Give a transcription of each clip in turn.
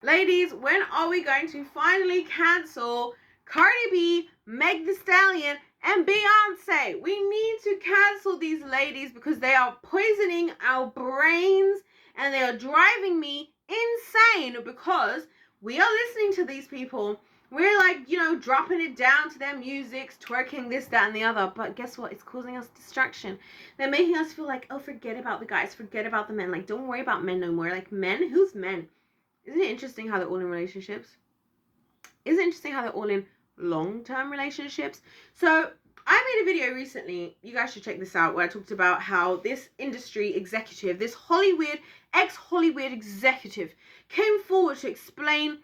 Ladies, when are we going to finally cancel Cardi B, Meg the Stallion, and Beyonce? We need to cancel these ladies because they are poisoning our brains and they are driving me insane because we are listening to these people. We're like, dropping it down to their music, twerking this, that, and the other. But guess what? It's causing us distraction. They're making us feel like, oh, forget about the guys. Forget about the men. Like, don't worry about men no more. Like, men? Who's men? Isn't it interesting how they're all in relationships? Isn't it interesting how they're all in long-term relationships? So I made a video recently, you guys should check this out, where I talked about how this industry executive, this ex-Hollywood executive, came forward to explain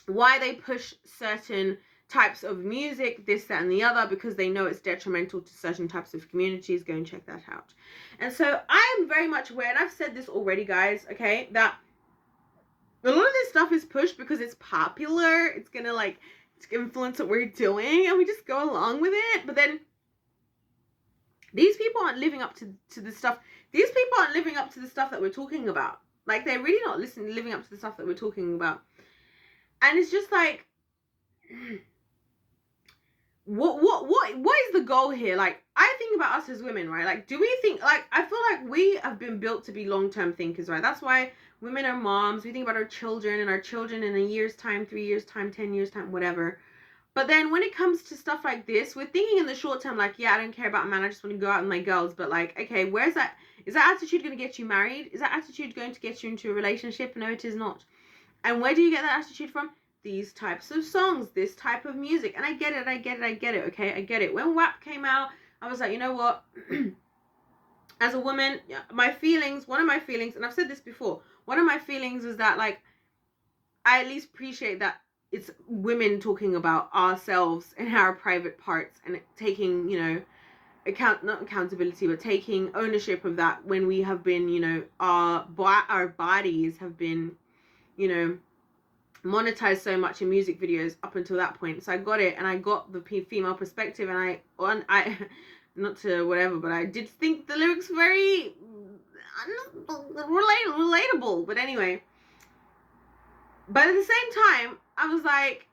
why they push certain types of music, this, that, and the other, because they know it's detrimental to certain types of communities. Go and check that out. And so I am very much aware, and I've said this already, guys, okay, that a lot of this stuff is pushed because it's popular. It's gonna influence what we're doing, and we just go along with it. But then these people aren't living up to the stuff. These people aren't living up to the stuff that we're talking about. Like, they're really not living up to the stuff that we're talking about. And it's just like, what is the goal here? Like, I think about us as women, right? Like, do we think, like, I feel like we have been built to be long-term thinkers, right? That's why women are moms. We think about our children and our children in a year's time, 3 years time, 10 years time, whatever. But then when it comes to stuff like this, we're thinking in the short term, like, yeah, I don't care about a man. I just want to go out with my girls. But like, okay, where's that? Is that attitude going to get you married? Is that attitude going to get you into a relationship? No, it is not. And where do you get that attitude from? These types of songs, this type of music. And I get it, okay? I get it. When WAP came out, I was like, you know what? As a woman, one of my feelings, and I've said this before, one of my feelings is that, like, I at least appreciate that it's women talking about ourselves and our private parts and taking, not accountability, but taking ownership of that when we have been, our bodies have been, monetized so much in music videos up until that point. So I got it, and I got the female perspective, and I not to whatever, but I did think the lyrics very relatable. But anyway, but at the same time, I was like,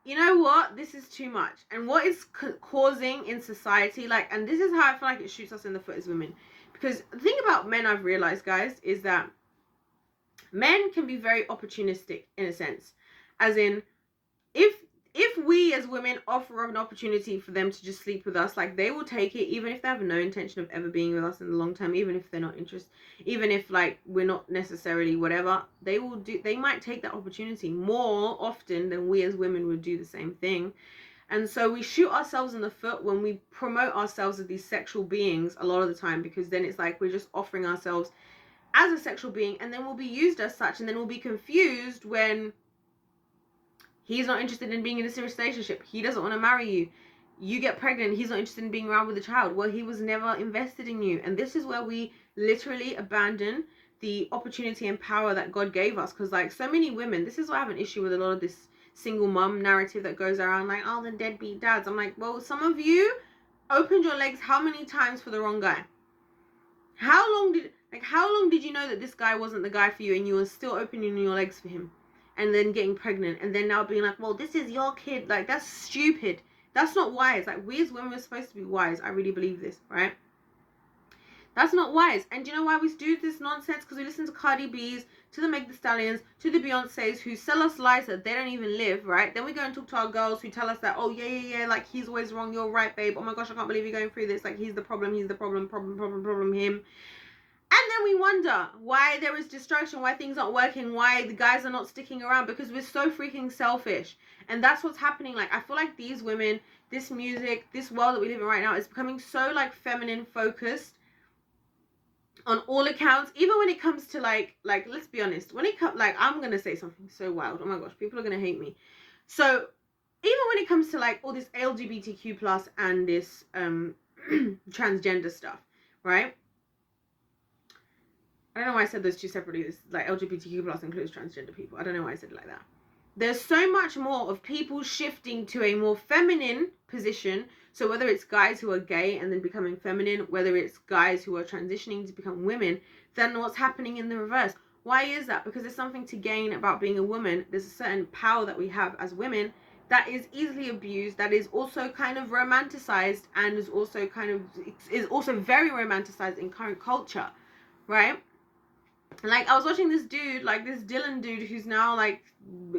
you know what? This is too much. And what is causing in society, like, and this is how I feel like it shoots us in the foot as women. Because the thing about men I've realized, guys, is that men can be very opportunistic in a sense. As in, if we as women offer an opportunity for them to just sleep with us, like, they will take it, even if they have no intention of ever being with us in the long term, even if they're not interested, even if, like, we're not necessarily whatever, they might take that opportunity more often than we as women would do the same thing. And so we shoot ourselves in the foot when we promote ourselves as these sexual beings a lot of the time, because then it's like we're just offering ourselves as a sexual being, and then we'll be used as such, and then we'll be confused when he's not interested in being in a serious relationship. He doesn't want to marry you. You get pregnant. He's not interested in being around with a child. Well, he was never invested in you. And this is where we literally abandon the opportunity and power that God gave us. Because, like, so many women, this is why I have an issue with a lot of this single mom narrative that goes around, like, oh, the deadbeat dads. I'm like, well, some of you opened your legs how many times for the wrong guy? How long did you know that this guy wasn't the guy for you, and you were still opening your legs for him? And then getting pregnant, and then now being like, well, this is your kid. Like, that's stupid. That's not wise. Like, we as women are supposed to be wise. I really believe this, right? That's not wise. And do you know why we do this nonsense? Because we listen to Cardi B's, to the Meg the Stallions, to the Beyoncés, who sell us lies that they don't even live, right? Then we go and talk to our girls who tell us that, oh, yeah, like, he's always wrong, you're right, babe. Oh my gosh, I can't believe you're going through this. Like, he's the problem, him. And then we wonder why there is destruction, why things aren't working, why the guys are not sticking around, because we're so freaking selfish. And that's what's happening. Like, I feel like these women, this music, this world that we live in right now is becoming so, like, feminine focused on all accounts. Even when it comes to, like, let's be honest, when it comes, like, I'm going to say something so wild. Oh my gosh, people are going to hate me. So even when it comes to, like, all this LGBTQ plus and this transgender stuff, right? I don't know why I said those two separately. This, like, LGBTQ plus includes transgender people. I don't know why I said it like that. There's so much more of people shifting to a more feminine position. So whether it's guys who are gay and then becoming feminine, whether it's guys who are transitioning to become women, then what's happening in the reverse? Why is that? Because there's something to gain about being a woman. There's a certain power that we have as women that is easily abused, that is also kind of romanticized, and is also very romanticized in current culture, right? Like, I was watching this dude, like this Dylan dude, who's now like,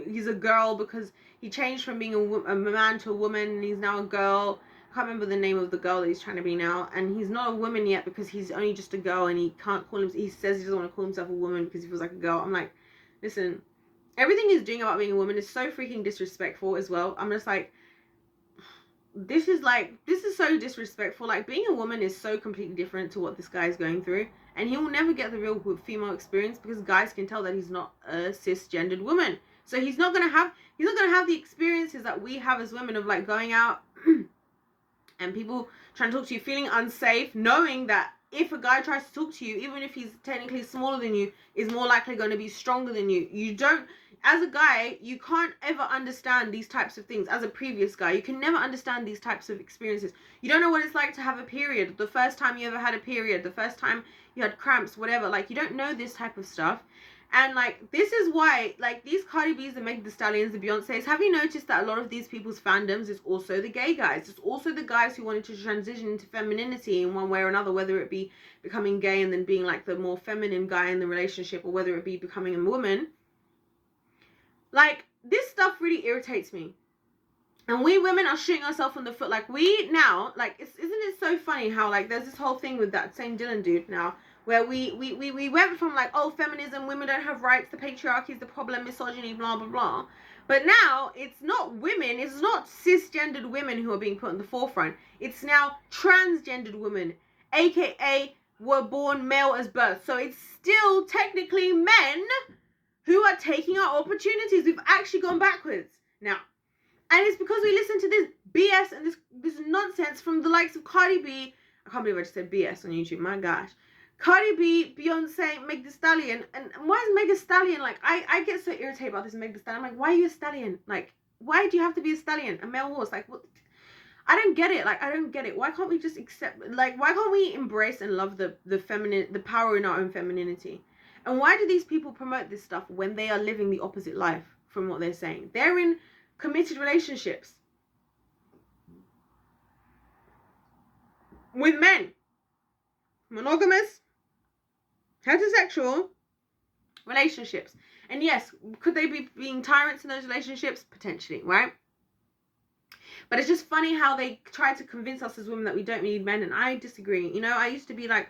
he's a girl because he changed from being a man to a woman, and he's now a girl. I can't remember the name of the girl that he's trying to be now, and he's not a woman yet because he's only just a girl, and he can't call him. He says he doesn't want to call himself a woman because he feels like a girl. I'm like, listen, everything he's doing about being a woman is so freaking disrespectful as well. I'm just like, this is so disrespectful. Like, being a woman is so completely different to what this guy is going through, and he will never get the real female experience because guys can tell that he's not a cisgendered woman. So he's not gonna have the experiences that we have as women of like going out and people trying to talk to you, feeling unsafe, knowing that if a guy tries to talk to you, even if he's technically smaller than you, is more likely going to be stronger than you. You don't, as a guy, you can't ever understand these types of things. As a previous guy, you can never understand these types of experiences. You don't know what it's like to have a period, the first time you ever had a period, the first time you had cramps, whatever. Like, you don't know this type of stuff. And, like, this is why, like, these Cardi B's, the Meg, the Stallions, the Beyonce's, have you noticed that a lot of these people's fandoms is also the gay guys? It's also the guys who wanted to transition into femininity in one way or another, whether it be becoming gay and then being, like, the more feminine guy in the relationship, or whether it be becoming a woman. Like, this stuff really irritates me. And we women are shooting ourselves in the foot. Like, we now, like, isn't it so funny how, like, there's this whole thing with that same Dylan dude now, where we went from like, oh, feminism, women don't have rights, the patriarchy is the problem, misogyny, blah, blah, blah. But now it's not women, it's not cisgendered women who are being put in the forefront. It's now transgendered women, aka were born male as birth. So it's still technically men who are taking our opportunities. We've actually gone backwards now. And it's because we listen to this BS and this nonsense from the likes of Cardi B. I can't believe I just said BS on YouTube, my gosh. Cardi B, Beyonce, Meg the Stallion. And why is Meg a stallion? Like, I get so irritated about this Meg the Stallion. I'm like, why are you a stallion? Like, why do you have to be a stallion? A male horse? Like, what? I don't get it. Like, I don't get it. Why can't we just accept, like, why can't we embrace and love the feminine, the power in our own femininity? And why do these people promote this stuff when they are living the opposite life from what they're saying? They're in committed relationships with men. Monogamous, heterosexual relationships. And yes, could they be being tyrants in those relationships? Potentially, right? But it's just funny how they try to convince us as women that we don't need men, and I disagree. You know, I used to be like,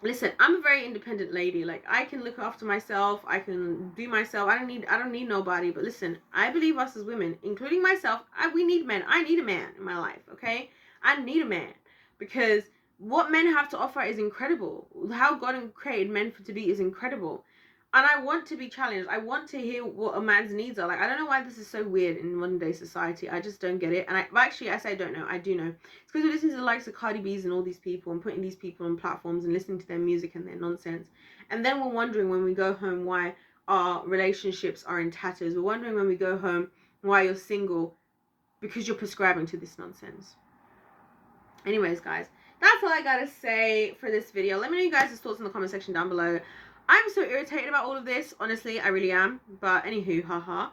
listen, I'm a very independent lady. Like, I can look after myself, I can do myself, I don't need nobody. But listen, I believe us as women, including myself, we need men. I need a man in my life, okay? I need a man, because what men have to offer is incredible. How God created men to be is incredible. And I want to be challenged. I want to hear what a man's needs are. Like, I don't know why this is so weird in modern day society. I just don't get it. And I say I don't know. I do know. It's because we listen to the likes of Cardi B's and all these people, and putting these people on platforms and listening to their music and their nonsense. And then we're wondering when we go home why our relationships are in tatters. We're wondering when we go home why you're single, because you're prescribing to this nonsense. Anyways, guys, that's all I gotta say for this video. Let me know you guys' thoughts in the comment section down below. I'm so irritated about all of this. Honestly, I really am. But anywho, haha.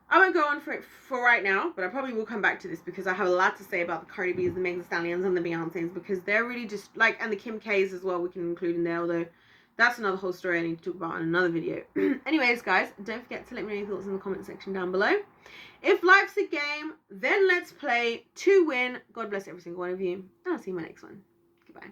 I won't go on for it for right now, but I probably will come back to this because I have a lot to say about the Cardi B's, the Meg the Stallions, and the Beyonce's, because they're really just, like, and the Kim K's as well, we can include in there, although that's another whole story I need to talk about in another video. Anyways, guys, don't forget to let me know your thoughts in the comment section down below. If life's a game, then let's play to win. God bless every single one of you, and I'll see you in my next one. Goodbye.